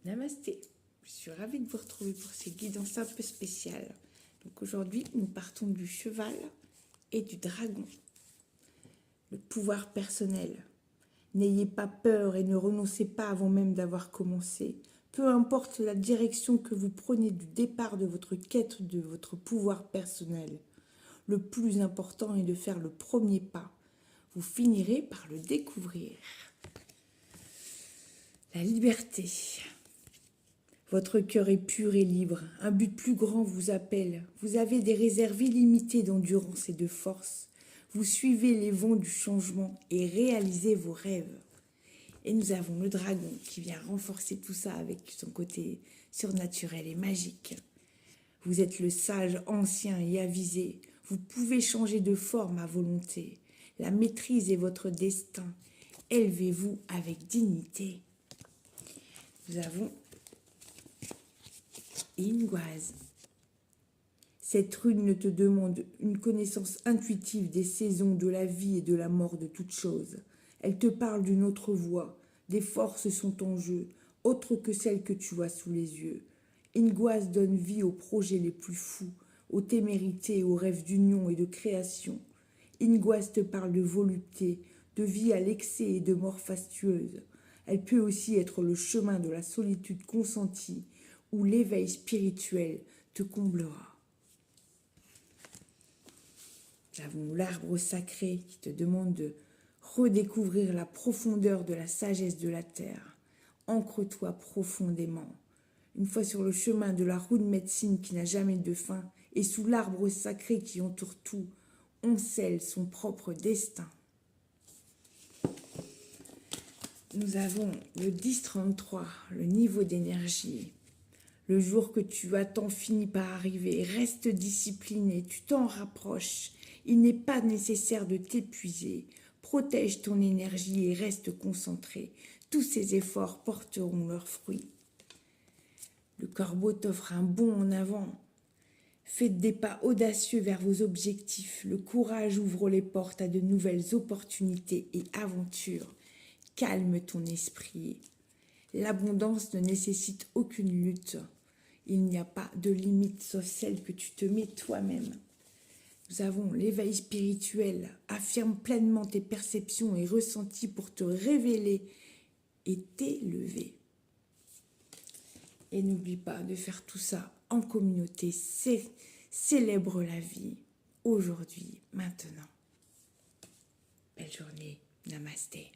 Namasté, je suis ravie de vous retrouver pour ces guidances un peu spéciales. Donc aujourd'hui, nous partons du cheval et du dragon. Le pouvoir personnel. N'ayez pas peur et ne renoncez pas avant même d'avoir commencé. Peu importe la direction que vous prenez du départ de votre quête de votre pouvoir personnel. Le plus important est de faire le premier pas. Vous finirez par le découvrir. La liberté. Votre cœur est pur et libre. Un but plus grand vous appelle. Vous avez des réserves illimitées d'endurance et de force. Vous suivez les vents du changement et réalisez vos rêves. Et nous avons le dragon qui vient renforcer tout ça avec son côté surnaturel et magique. Vous êtes le sage ancien et avisé. Vous pouvez changer de forme à volonté. La maîtrise est votre destin. Élevez-vous avec dignité. Nous avons Ingoise. Cette rune ne te demande une connaissance intuitive des saisons de la vie et de la mort de toutes choses. Elle te parle d'une autre voie. Des forces sont en jeu, autres que celles que tu vois sous les yeux. Ingoise donne vie aux projets les plus fous, aux témérités, aux rêves d'union et de création. Ingoise te parle de volupté, de vie à l'excès et de mort fastueuse. Elle peut aussi être le chemin de la solitude consentie, où l'éveil spirituel te comblera. Nous avons l'arbre sacré qui te demande de redécouvrir la profondeur de la sagesse de la terre. Ancre-toi profondément. Une fois sur le chemin de la roue de médecine qui n'a jamais de fin et sous l'arbre sacré qui entoure tout, on scelle son propre destin. Nous avons le 10-33, le niveau d'énergie. Le jour que tu attends finit par arriver. Reste discipliné, tu t'en rapproches. Il n'est pas nécessaire de t'épuiser. Protège ton énergie et reste concentré. Tous ces efforts porteront leurs fruits. Le corbeau t'offre un bond en avant. Faites des pas audacieux vers vos objectifs. Le courage ouvre les portes à de nouvelles opportunités et aventures. Calme ton esprit. L'abondance ne nécessite aucune lutte. Il n'y a pas de limite sauf celle que tu te mets toi-même. Nous avons l'éveil spirituel. Affirme pleinement tes perceptions et ressentis pour te révéler et t'élever. Et n'oublie pas de faire tout ça en communauté. Célèbre la vie, aujourd'hui, maintenant. Belle journée. Namasté.